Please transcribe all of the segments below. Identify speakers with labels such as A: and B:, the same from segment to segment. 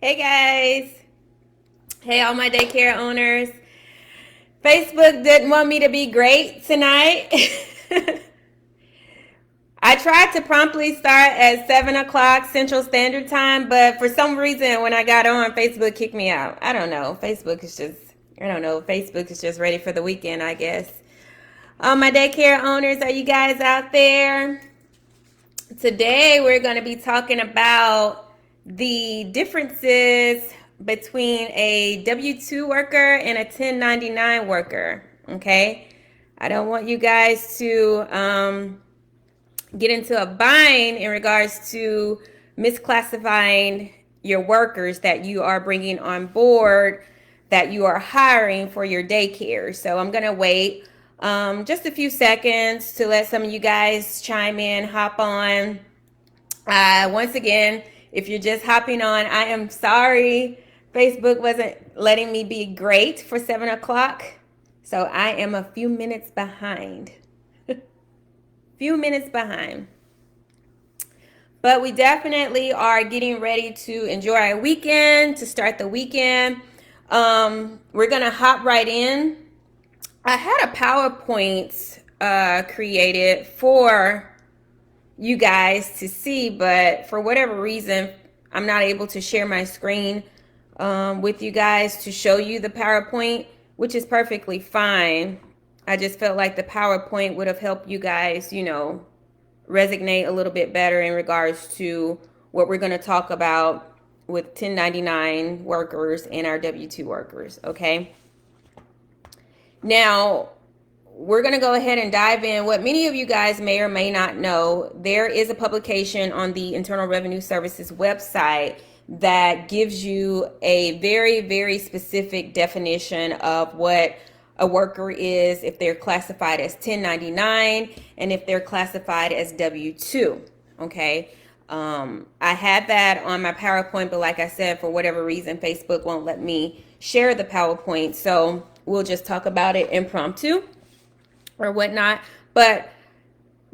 A: Hey guys. Hey, all my daycare owners. Facebook didn't want me to be great tonight. I tried to promptly start at 7 o'clock Central Standard Time, but for some reason, when I got on, Facebook kicked me out. I don't know. Facebook is just ready for the weekend, I guess. All my daycare owners, are you guys out there? Today, we're going to be talking about the differences between a W-2 worker and a 1099 worker. Okay, I don't want you guys to get into a bind in regards to misclassifying your workers that you are bringing on board, that you are hiring for your daycare. So I'm going to wait just a few seconds to let some of you guys chime in, hop on. Once again, if you're just hopping on, I am sorry Facebook wasn't letting me be great for 7 o'clock. So I am a few minutes behind. But we definitely are getting ready to enjoy our weekend, to start the weekend. We're going to hop right in. I had a PowerPoint created for you guys to see, but for whatever reason, I'm not able to share my screen with you guys to show you the PowerPoint, which is perfectly fine. I just felt like the PowerPoint would have helped you guys, resonate a little bit better in regards to what we're going to talk about with 1099 workers and our W-2 workers, okay? Now, we're going to go ahead and dive in. What many of you guys may or may not know, there is a publication on the Internal Revenue Services website that gives you a very, very specific definition of what a worker is, if they're classified as 1099 and if they're classified as W-2, okay? I had that on my PowerPoint, but like I said, for whatever reason, Facebook won't let me share the PowerPoint, so we'll just talk about it impromptu or whatnot. But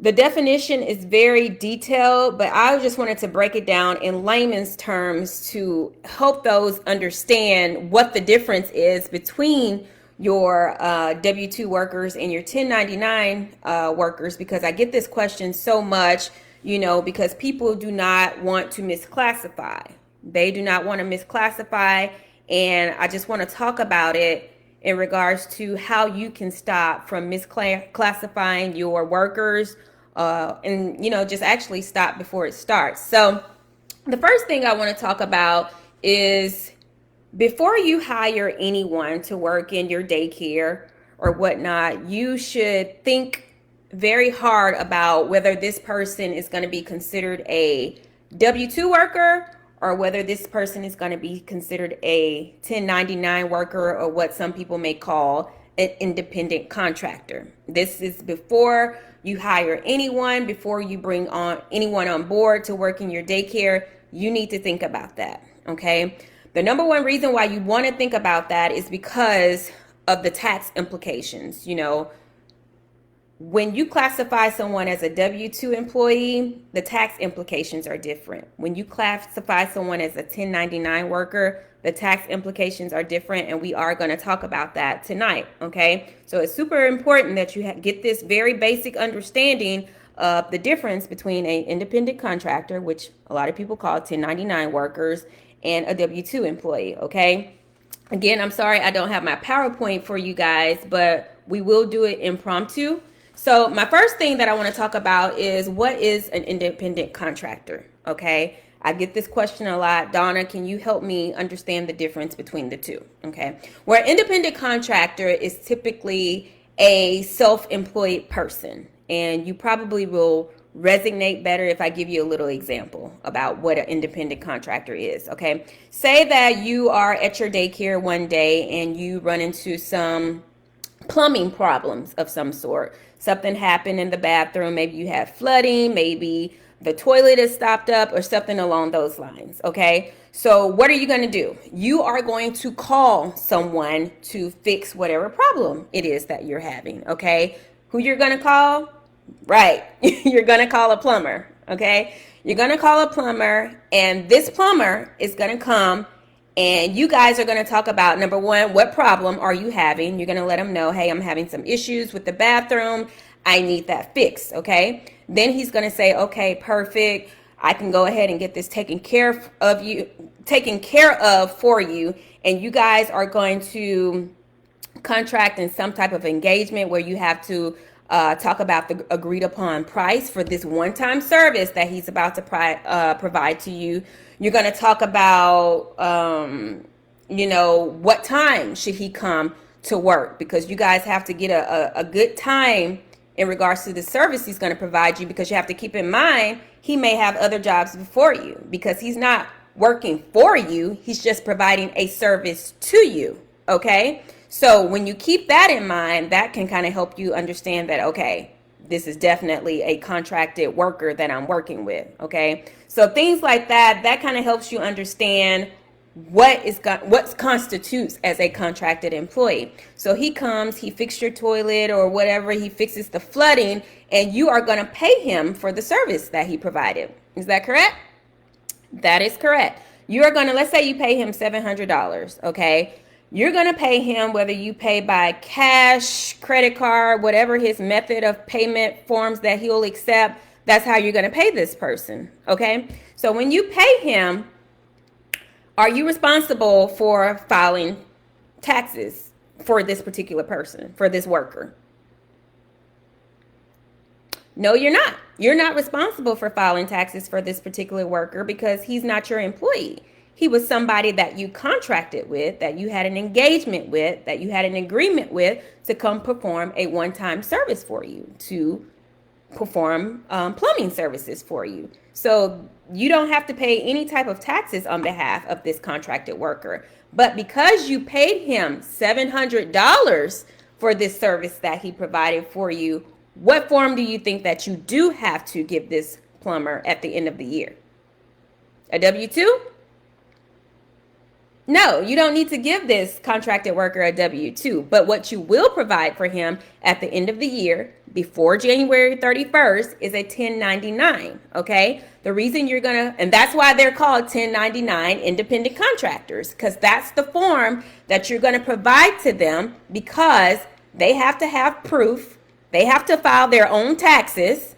A: the definition is very detailed, but I just wanted to break it down in layman's terms to help those understand what the difference is between your W-2 workers and your 1099 workers, because I get this question so much, because people do not want to misclassify. They do not want to misclassify, and I just want to talk about it in regards to how you can stop from misclassifying your workers and, just actually stop before it starts. So the first thing I want to talk about is, before you hire anyone to work in your daycare or whatnot, you should think very hard about whether this person is going to be considered a W-2 worker or whether this person is going to be considered a 1099 worker, or what some people may call an independent contractor. This is before you hire anyone, before you bring on anyone on board to work in your daycare. You need to think about that, okay? The number one reason why you want to think about that is because of the tax implications. When you classify someone as a W-2 employee, the tax implications are different. When you classify someone as a 1099 worker, the tax implications are different, and we are going to talk about that tonight, okay? So it's super important that you get this very basic understanding of the difference between an independent contractor, which a lot of people call 1099 workers, and a W-2 employee, okay? Again, I'm sorry I don't have my PowerPoint for you guys, but we will do it impromptu. So my first thing that I want to talk about is, what is an independent contractor, okay? I get this question a lot. Donna, can you help me understand the difference between the two, okay? Where an independent contractor is typically a self-employed person, and you probably will resonate better if I give you a little example about what an independent contractor is, okay? Say that you are at your daycare one day and you run into some plumbing problems of some sort. Something happened in the bathroom. Maybe you have flooding, maybe the toilet is stopped up, or something along those lines, okay? So what are you going to do? You are going to call someone to fix whatever problem it is that you're having, okay? Who you're going to call? Right. You're going to call a plumber, okay? You're going to call a plumber, and this plumber is going to come, and you guys are going to talk about, number one, what problem are you having? You're going to let them know, hey, I'm having some issues with the bathroom. I need that fixed, okay? Then he's going to say, okay, perfect. I can go ahead and get this taken care of for you. And you guys are going to contract in some type of engagement where you have to talk about the agreed upon price for this one-time service that he's about to provide to you. You're going to talk about, what time should he come to work, because you guys have to get a good time in regards to the service he's going to provide you, because you have to keep in mind he may have other jobs before you, because he's not working for you. He's just providing a service to you. Okay. So when you keep that in mind, that can kind of help you understand that, okay, this is definitely a contracted worker that I'm working with. Okay. So things like that kind of helps you understand what constitutes as a contracted employee. So he comes, he fixes your toilet or whatever, he fixes the flooding, and you are going to pay him for the service that he provided. Is that correct? That is correct. You're going to, let's say you pay him $700, okay? You're going to pay him whether you pay by cash, credit card, whatever his method of payment forms that he'll accept. That's how you're going to pay this person, okay? So when you pay him, are you responsible for filing taxes for this particular person, for this worker? No, you're not. You're not responsible for filing taxes for this particular worker because he's not your employee. He was somebody that you contracted with, that you had an engagement with, that you had an agreement with to come perform a one-time service for you, to perform plumbing services for you. So you don't have to pay any type of taxes on behalf of this contracted worker. But because you paid him $700 for this service that he provided for you, what form do you think that you do have to give this plumber at the end of the year? A W-2? No, you don't need to give this contracted worker a W-2, but what you will provide for him at the end of the year before January 31st is a 1099, okay? The reason you're gonna, and that's why they're called 1099 independent contractors, because that's the form that you're gonna provide to them, because they have to have proof, they have to file their own taxes.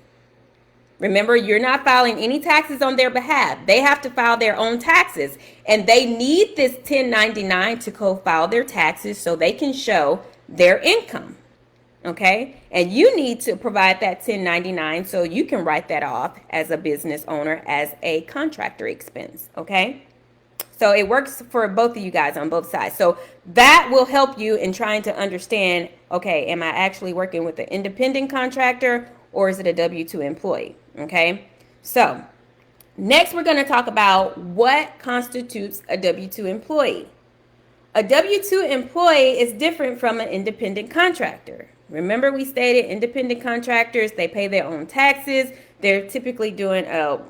A: Remember, you're not filing any taxes on their behalf. They have to file their own taxes, and they need this 1099 to co-file their taxes so they can show their income, okay? And you need to provide that 1099 so you can write that off as a business owner as a contractor expense, okay? So it works for both of you guys on both sides. So that will help you in trying to understand, okay, am I actually working with an independent contractor or is it a W-2 employee? Okay, so next we're going to talk about what constitutes a W-2 employee. A W-2 employee is different from an independent contractor. Remember, we stated independent contractors, they pay their own taxes. They're typically doing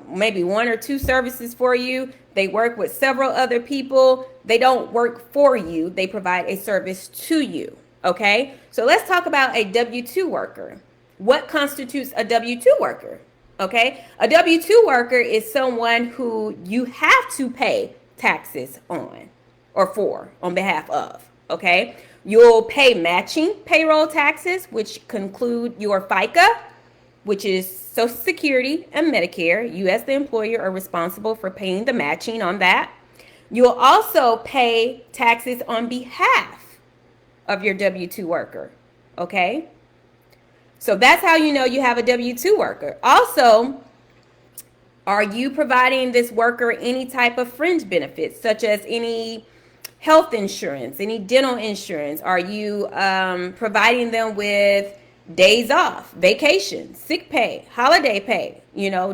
A: maybe one or two services for you. They work with several other people. They don't work for you. They provide a service to you. Okay, so let's talk about a W-2 worker. What constitutes a W-2 worker? Okay, a W-2 worker is someone who you have to pay taxes on or for on behalf of. Okay, you'll pay matching payroll taxes, which conclude your FICA, which is Social Security and Medicare. You as the employer are responsible for paying the matching on that. You'll also pay taxes on behalf of your W-2 worker. Okay. So that's how you know you have a W-2 worker. Also, are you providing this worker any type of fringe benefits, such as any health insurance, any dental insurance? Are you providing them with days off, vacation, sick pay, holiday pay,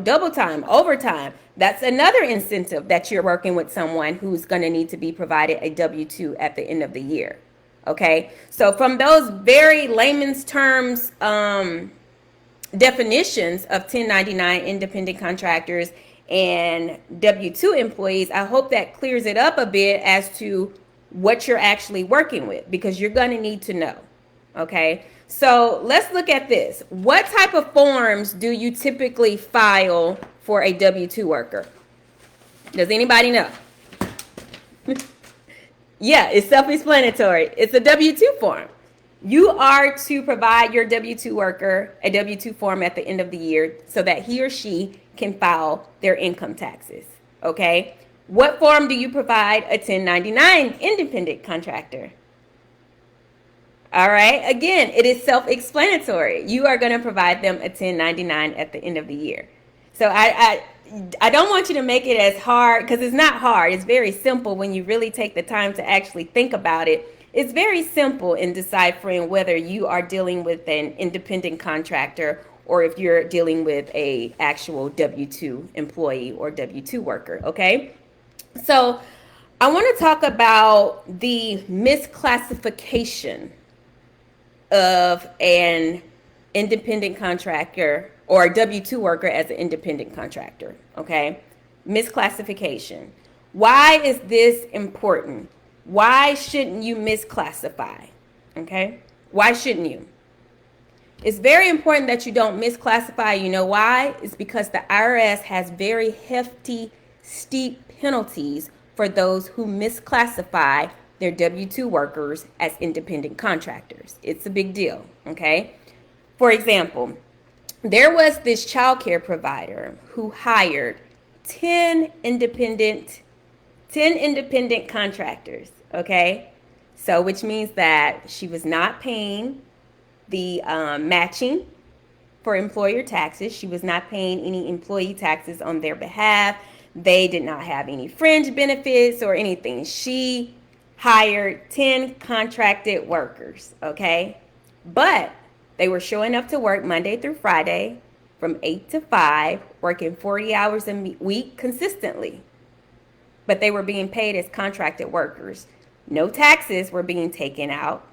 A: double time, overtime? That's another incentive that you're working with someone who's going to need to be provided a W-2 at the end of the year. Okay, so from those very layman's terms definitions of 1099 independent contractors and W-2 employees, I hope that clears it up a bit as to what you're actually working with, because you're going to need to know. Okay, so let's look at this. What type of forms do you typically file for a W-2 worker? Does anybody know? Yeah, it's self-explanatory. It's a W-2 form. You are to provide your W-2 worker a W-2 form at the end of the year so that he or she can file their income taxes, okay? What form do you provide a 1099 independent contractor? All right, again, it is self-explanatory. You are going to provide them a 1099 at the end of the year. So I don't want you to make it as hard, because it's not hard. It's very simple when you really take the time to actually think about it. It's very simple in deciphering whether you are dealing with an independent contractor or if you're dealing with a actual W-2 employee or W-2 worker, okay? So I want to talk about the misclassification of an independent contractor or a W-2 worker as an independent contractor, okay? Misclassification. Why is this important? Why shouldn't you misclassify, okay? Why shouldn't you? It's very important that you don't misclassify. You know why? It's because the IRS has very hefty, steep penalties for those who misclassify their W-2 workers as independent contractors. It's a big deal, okay? For example, there was this childcare provider who hired 10 independent contractors, okay? So which means that she was not paying the matching for employer taxes. She was not paying any employee taxes on their behalf. They did not have any fringe benefits or anything. She hired 10 contracted workers, okay? But they were showing up to work Monday through Friday from 8 to 5, working 40 hours a week consistently. But they were being paid as contracted workers. No taxes were being taken out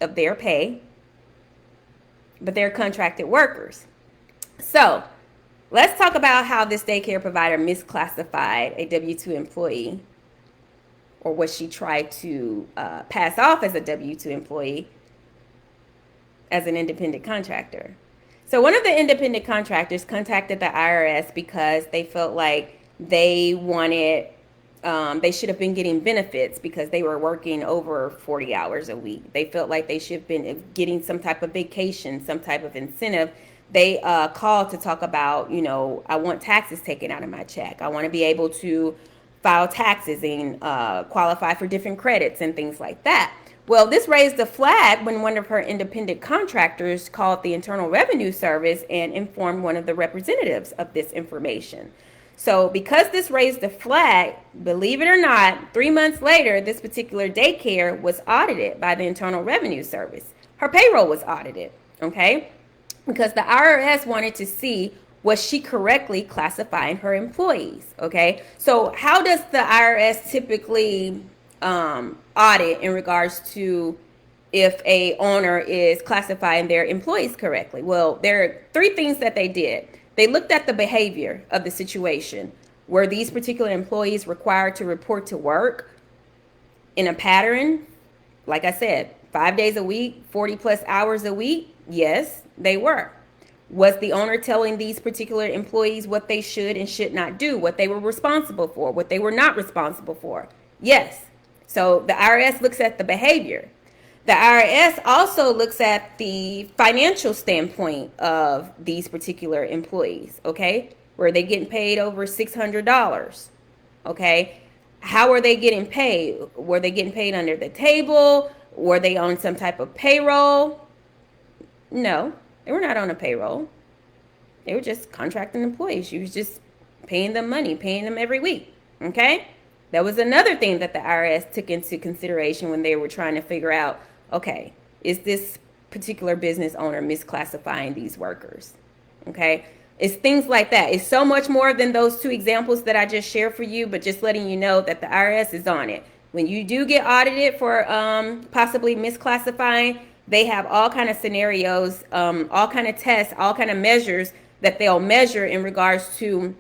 A: of their pay, but they're contracted workers. So let's talk about how this daycare provider misclassified a W-2 employee, or what she tried to pass off as a W-2 employee, as an independent contractor. So one of the independent contractors contacted the IRS because they felt like they wanted, they should have been getting benefits because they were working over 40 hours a week. They felt like they should have been getting some type of vacation, some type of incentive. They called to talk about, you know, I want taxes taken out of my check. I want to be able to file taxes and qualify for different credits and things like that. Well, this raised a flag when one of her independent contractors called the Internal Revenue Service and informed one of the representatives of this information. So because this raised a flag, believe it or not, 3 months later, this particular daycare was audited by the Internal Revenue Service. Her payroll was audited, okay? Because the IRS wanted to see, was she correctly classifying her employees, okay? So how does the IRS typically audit in regards to if a owner is classifying their employees correctly? Well, there are 3 things that they did. They looked at the behavior of the situation. Were these particular employees required to report to work in a pattern? Like I said, 5 days a week, 40 plus hours a week? Yes, they were. Was the owner telling these particular employees what they should and should not do, what they were responsible for, what they were not responsible for? Yes. So the IRS looks at the behavior. The IRS also looks at the financial standpoint of these particular employees, okay? Were they getting paid over $600? Okay? How are they getting paid? Were they getting paid under the table? Were they on some type of payroll? No, they were not on a payroll. They were just contracting employees. You was just paying them money, paying them every week, okay? That was another thing that the IRS took into consideration when they were trying to figure out, okay, is this particular business owner misclassifying these workers? Okay, it's things like that. It's so much more than those 2 examples that I just shared for you, but just letting you know that the IRS is on it. When you do get audited for possibly misclassifying, they have all kind of scenarios, all kind of tests, all kind of measures that they'll measure in regards to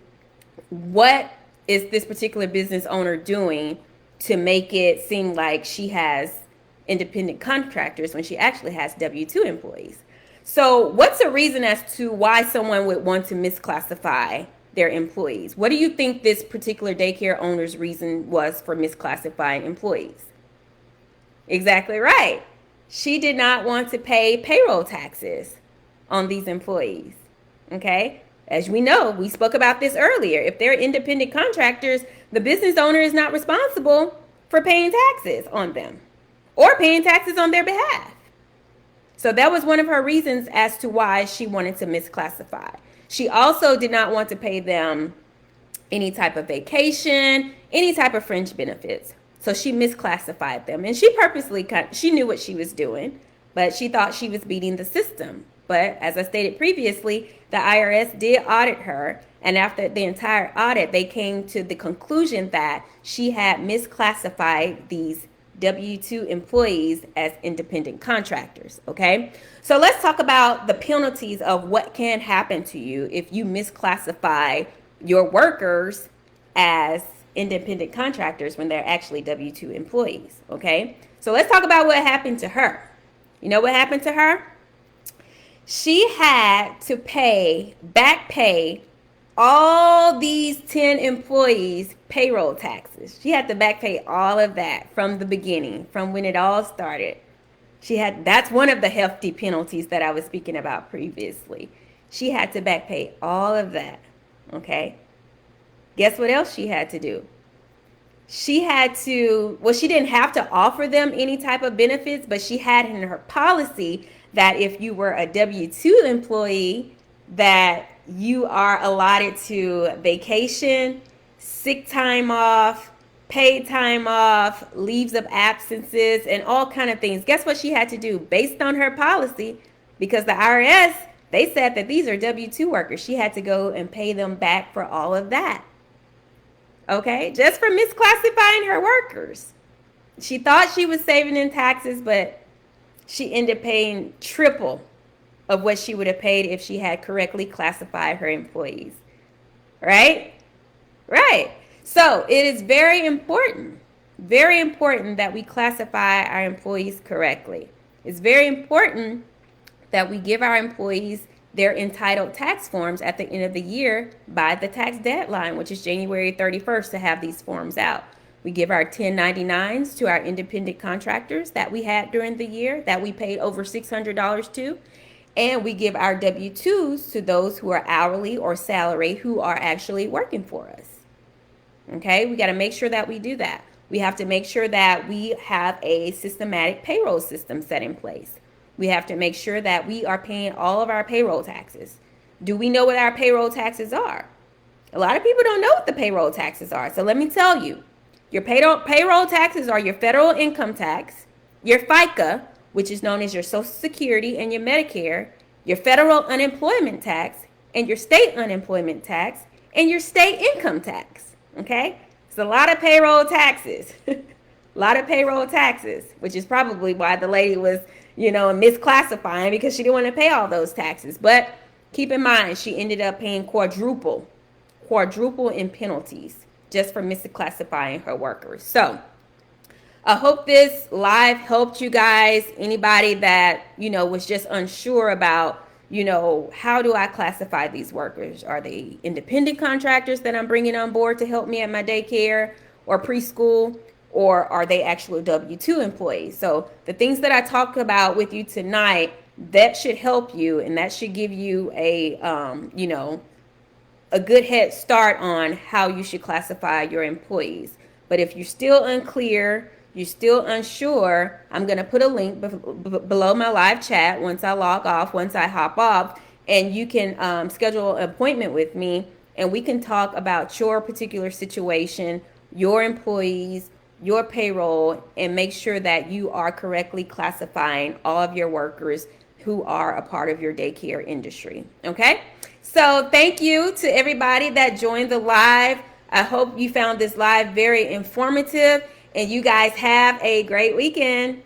A: what is this particular business owner doing to make it seem like she has independent contractors when she actually has W-2 employees. So what's a reason as to why someone would want to misclassify their employees. What do you think this particular daycare owner's reason was for misclassifying employees? Exactly right. She did not want to pay payroll taxes on these employees. Okay? As we know, we spoke about this earlier. If they're independent contractors, the business owner is not responsible for paying taxes on them or paying taxes on their behalf. So that was one of her reasons as to why she wanted to misclassify. She also did not want to pay them any type of vacation, any type of fringe benefits. So she misclassified them. And she purposely, she knew what she was doing, but she thought she was beating the system. But as I stated previously, the IRS did audit her. And after the entire audit, they came to the conclusion that she had misclassified these W-2 employees as independent contractors, okay? So let's talk about the penalties of what can happen to you if you misclassify your workers as independent contractors when they're actually W-2 employees, okay? So let's talk about what happened to her. You know what happened to her? She had to back pay all these 10 employees payroll taxes. She had to back pay all of that from the beginning, from when it all started. That's one of the hefty penalties that I was speaking about previously. She had to back pay all of that, okay? Guess what else she had to do? She didn't have to offer them any type of benefits, but she had in her policy that if you were a W-2 employee, that you are allotted to vacation, sick time off, paid time off, leaves of absences, and all kind of things. Guess what she had to do based on her policy? Because the IRS, they said that these are W-2 workers. She had to go and pay them back for all of that. Okay, just for misclassifying her workers. She thought she was saving in taxes, but she ended up paying triple of what she would have paid if she had correctly classified her employees. Right? Right. So it is very important that we classify our employees correctly. It's very important that we give our employees their entitled tax forms at the end of the year by the tax deadline, which is January 31st, to have these forms out. We give our 1099s to our independent contractors that we had during the year that we paid over $600 to. And we give our W-2s to those who are hourly or salary who are actually working for us. Okay, we got to make sure that we do that. We have to make sure that we have a systematic payroll system set in place. We have to make sure that we are paying all of our payroll taxes. Do we know what our payroll taxes are? A lot of people don't know what the payroll taxes are. So let me tell you, your payroll taxes are your federal income tax, your FICA, which is known as your Social Security and your Medicare, your federal unemployment tax, and your state unemployment tax, and your state income tax. Okay? It's a lot of payroll taxes. A lot of payroll taxes, which is probably why the lady was, misclassifying, because she didn't want to pay all those taxes. But keep in mind, she ended up paying quadruple in penalties just for misclassifying her workers. So I hope this live helped you guys. Anybody that, was just unsure about, how do I classify these workers? Are they independent contractors that I'm bringing on board to help me at my daycare or preschool? Or are they actual W-2 employees? So the things that I talked about with you tonight, that should help you, and that should give you a good head start on how you should classify your employees. But if you're still unclear, you're still unsure, I'm going to put a link below my live chat once I log off, once I hop off, and you can schedule an appointment with me, and we can talk about your particular situation, your employees, your payroll, and make sure that you are correctly classifying all of your workers who are a part of your daycare industry. Okay? So thank you to everybody that joined the live. I hope you found this live very informative, and you guys have a great weekend.